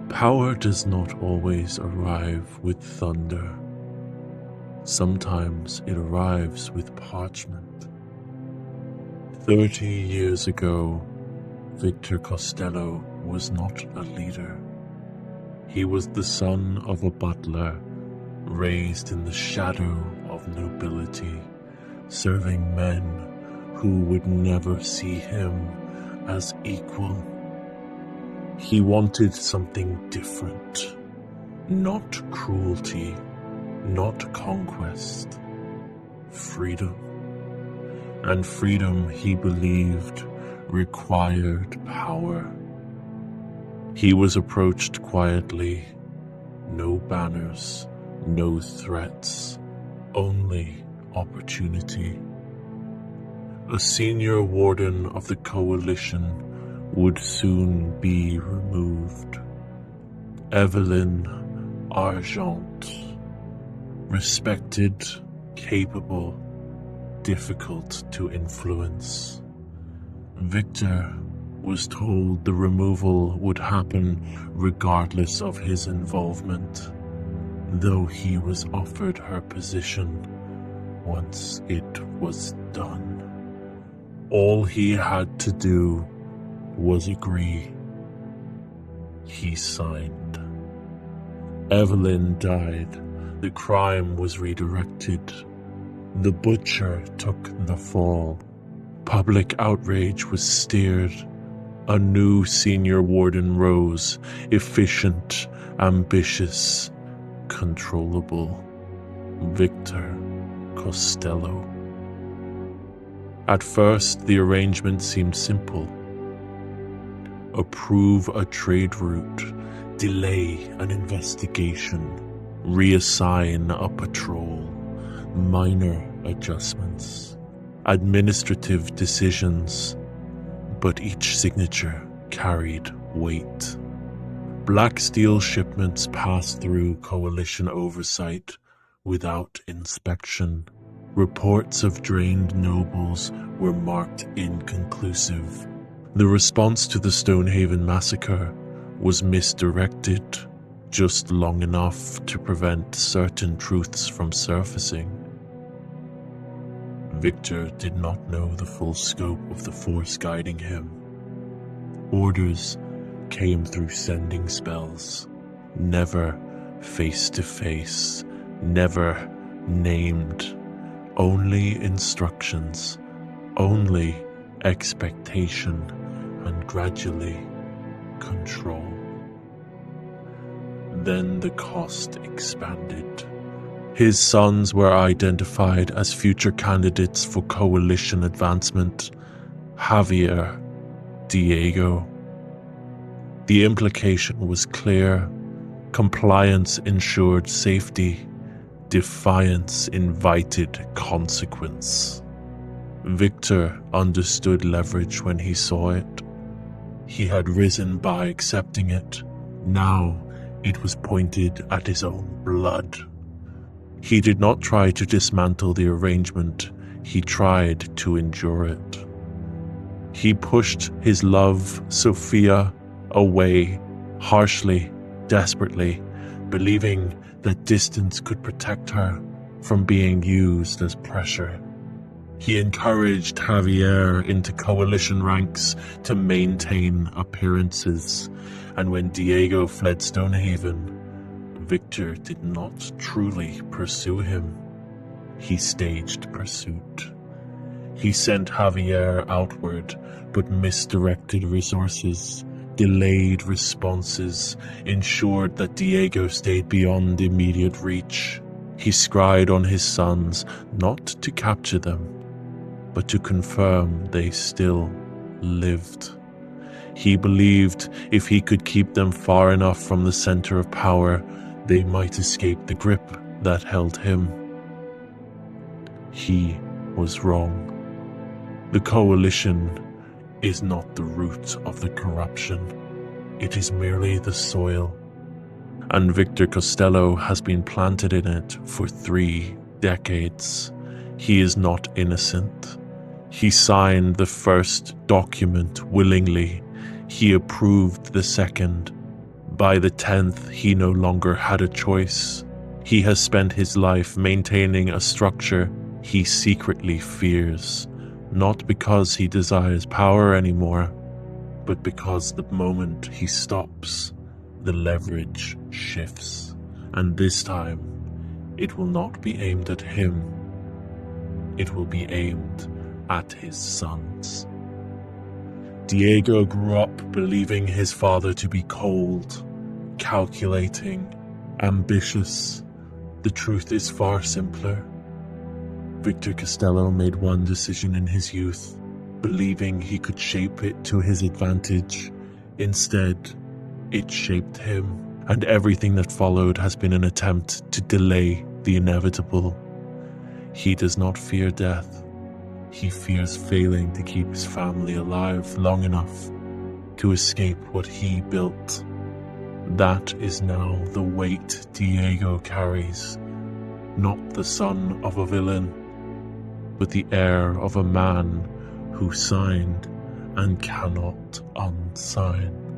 Power does not always arrive with thunder. Sometimes it arrives with parchment. 30 years ago, Victor Costello was not a leader. He was the son of a butler, raised in the shadow of nobility, serving men who would never see him as equal. He wanted something different, not cruelty, not conquest, freedom. And freedom, he believed, required power. He was approached quietly, no banners, no threats, only opportunity. A senior warden of the coalition would soon be removed. Evelyn Argent, respected, capable, difficult to influence. Victor was told the removal would happen regardless of his involvement, though he was offered her position once it was done. All he had to do was agree. He signed. Evelyn died. The crime was redirected. The butcher took the fall. Public outrage was steered. A new senior warden rose, efficient, ambitious, controllable. Victor Costello. At first, the arrangement seemed simple. Approve a trade route, delay an investigation, reassign a patrol, minor adjustments, administrative decisions, but each signature carried weight. Black steel shipments passed through coalition oversight without inspection. Reports of drained nobles were marked inconclusive. The response to the Stonehaven massacre was misdirected just long enough to prevent certain truths from surfacing. Victor did not know the full scope of the force guiding him. Orders came through sending spells, never face to face, never named, only instructions, only expectation, and gradually control. Then the cost expanded. His sons were identified as future candidates for coalition advancement. Javier, Diego. The implication was clear. Compliance ensured safety. Defiance invited consequence. Victor understood leverage when he saw it. He had risen by accepting it. Now it was pointed at his own blood. He did not try to dismantle the arrangement. He tried to endure it. He pushed his love, Sophia, away, harshly, desperately, believing that distance could protect her from being used as pressure. He encouraged Javier into coalition ranks to maintain appearances, and when Diego fled Stonehaven, Victor did not truly pursue him. He staged pursuit. He sent Javier outward, but misdirected resources, delayed responses, ensured that Diego stayed beyond immediate reach. He scried on his sons not to capture them, but to confirm they still lived. He believed if he could keep them far enough from the center of power, they might escape the grip that held him. He was wrong. The coalition is not the root of the corruption. It is merely the soil. And Victor Costello has been planted in it for 3 decades. He is not innocent. He signed the first document willingly. He approved the second By the 10th, he no longer had a choice. He has spent his life maintaining a structure he secretly fears, not because he desires power anymore, but because the moment he stops, the leverage shifts, and this time, it will not be aimed at him. It will be aimed at his sons. Diego grew up believing his father to be cold, calculating, ambitious. The truth is far simpler. Victor Costello made one decision in his youth, believing he could shape it to his advantage. Instead, it shaped him, and everything that followed has been an attempt to delay the inevitable. He does not fear death. He fears failing to keep his family alive long enough to escape what he built. That is now the weight Diego carries, not the son of a villain, but the heir of a man who signed and cannot unsign.